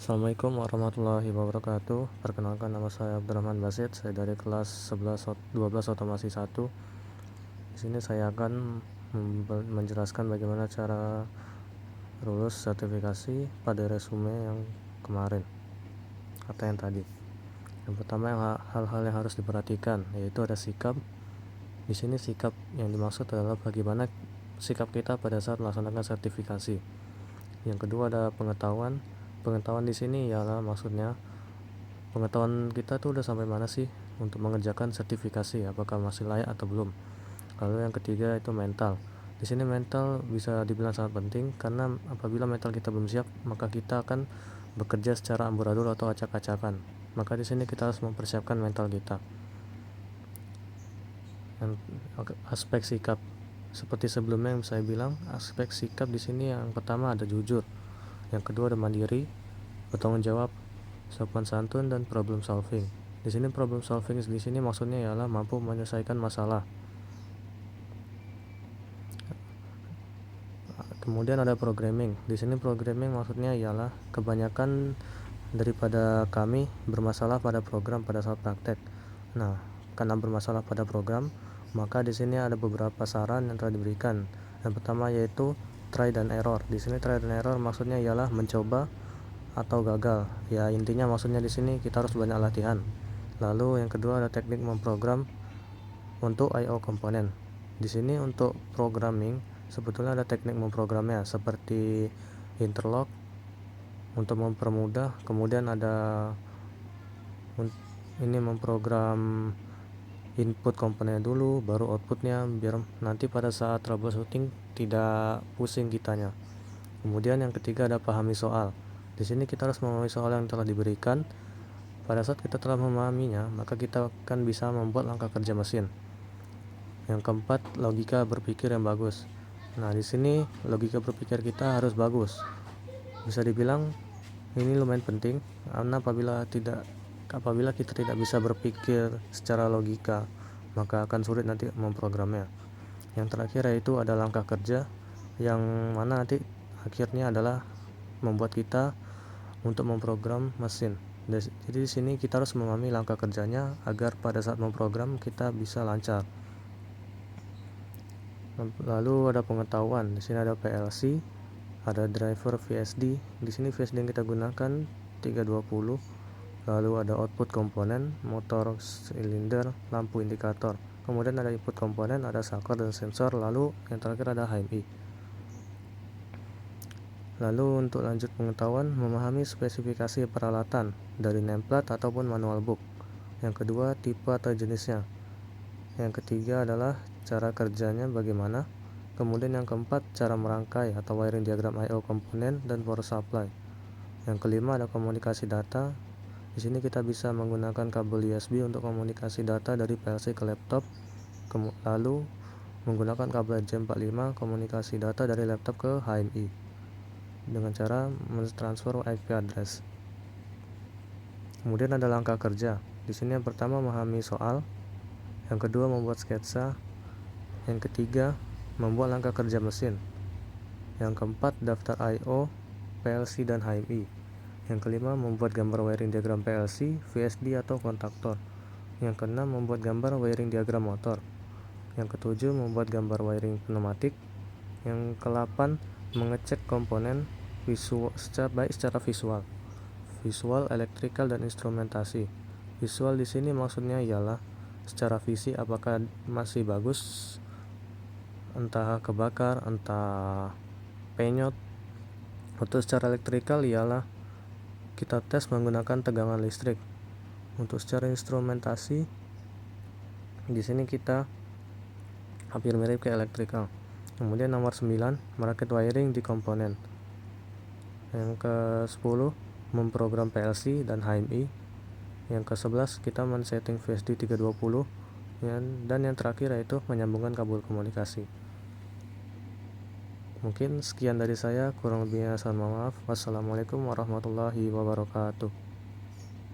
Assalamualaikum warahmatullahi wabarakatuh. Perkenalkan, nama saya Abdurrahman Basit. Saya dari kelas 12 otomasi 1. Di sini saya akan menjelaskan bagaimana cara lulus sertifikasi pada resume yang kemarin atau yang tadi. Yang pertama, hal-hal yang harus diperhatikan yaitu ada sikap. Di sini sikap yang dimaksud adalah bagaimana sikap kita pada saat melaksanakan sertifikasi. Yang kedua ada pengetahuan. Pengetahuan di sini ialah maksudnya pengetahuan kita tuh udah sampai mana sih untuk mengerjakan sertifikasi, apakah masih layak atau belum. Lalu yang ketiga itu mental. Di sini mental bisa dibilang sangat penting karena apabila mental kita belum siap, maka kita akan bekerja secara amburadul atau acak-acakan. Maka di sini kita harus mempersiapkan mental kita. Dan aspek sikap seperti sebelumnya yang saya bilang, aspek sikap di sini yang pertama ada jujur, yang kedua ada mandiri, bertanggung jawab, sopan santun, dan problem solving. Di sini problem solving di sini maksudnya ialah mampu menyelesaikan masalah. Kemudian ada programming. Di sini programming maksudnya ialah kebanyakan daripada kami bermasalah pada program pada saat praktek. Nah, karena bermasalah pada program, maka di sini ada beberapa saran yang telah diberikan. Yang pertama yaitu try dan error. Di sini try dan error maksudnya ialah mencoba atau gagal. Ya, intinya maksudnya di sini kita harus banyak latihan. Lalu yang kedua ada teknik memprogram untuk I/O komponen. Di sini untuk programming sebetulnya ada teknik memprogramnya seperti interlock untuk mempermudah, kemudian ada ini memprogram input komponennya dulu baru outputnya biar nanti pada saat troubleshooting tidak pusing kitanya. Kemudian yang ketiga ada pahami soal. Di sini kita harus memahami soal yang telah diberikan. Pada saat kita telah memahaminya, maka kita akan bisa membuat langkah kerja mesin. Yang keempat, logika berpikir yang bagus. Nah, di sini logika berpikir kita harus bagus. Bisa dibilang ini lumayan penting karena apabila kita tidak bisa berpikir secara logika, maka akan sulit nanti memprogramnya. Yang terakhir yaitu ada langkah kerja yang mana nanti akhirnya adalah membuat kita untuk memprogram mesin. Jadi di sini kita harus memahami langkah kerjanya agar pada saat memprogram kita bisa lancar. Lalu ada pengetahuan. Di sini ada PLC, ada driver VSD. Di sini VSD yang kita gunakan 320. Lalu ada output komponen, motor, silinder, lampu indikator. Kemudian ada input komponen, ada saklar dan sensor. Lalu yang terakhir ada HMI. Lalu untuk lanjut pengetahuan, memahami spesifikasi peralatan dari nameplate ataupun manual book. Yang kedua, tipe atau jenisnya. Yang ketiga adalah cara kerjanya bagaimana. Kemudian yang keempat, cara merangkai atau wiring diagram I/O komponen dan power supply. Yang kelima ada komunikasi data. Di sini kita bisa menggunakan kabel USB untuk komunikasi data dari PLC ke laptop. Lalu menggunakan kabel RJ45 komunikasi data dari laptop ke HMI dengan cara mentransfer IP address. Kemudian ada langkah kerja. Di sini yang pertama memahami soal, yang kedua membuat sketsa, yang ketiga membuat langkah kerja mesin, yang keempat daftar I/O, PLC dan HMI, yang kelima membuat gambar wiring diagram PLC, VSD atau kontaktor, yang keenam membuat gambar wiring diagram motor, yang ketujuh membuat gambar wiring pneumatik, yang ke-8 mengecek komponen baik secara visual, elektrikal dan instrumentasi. Visual di sini maksudnya ialah secara visi apakah masih bagus, entah kebakar, entah penyot. Untuk secara elektrikal ialah kita tes menggunakan tegangan listrik. Untuk secara instrumentasi di sini kita hampir mirip ke elektrikal. Kemudian nomor 9 merakit wiring di komponen. Yang ke-10 memprogram PLC dan HMI. Yang ke-11 kita men-setting VSD 320. Dan yang terakhir yaitu menyambungkan kabel komunikasi. Mungkin sekian dari saya, kurang lebihnya saya mohon maaf. Wassalamualaikum warahmatullahi wabarakatuh.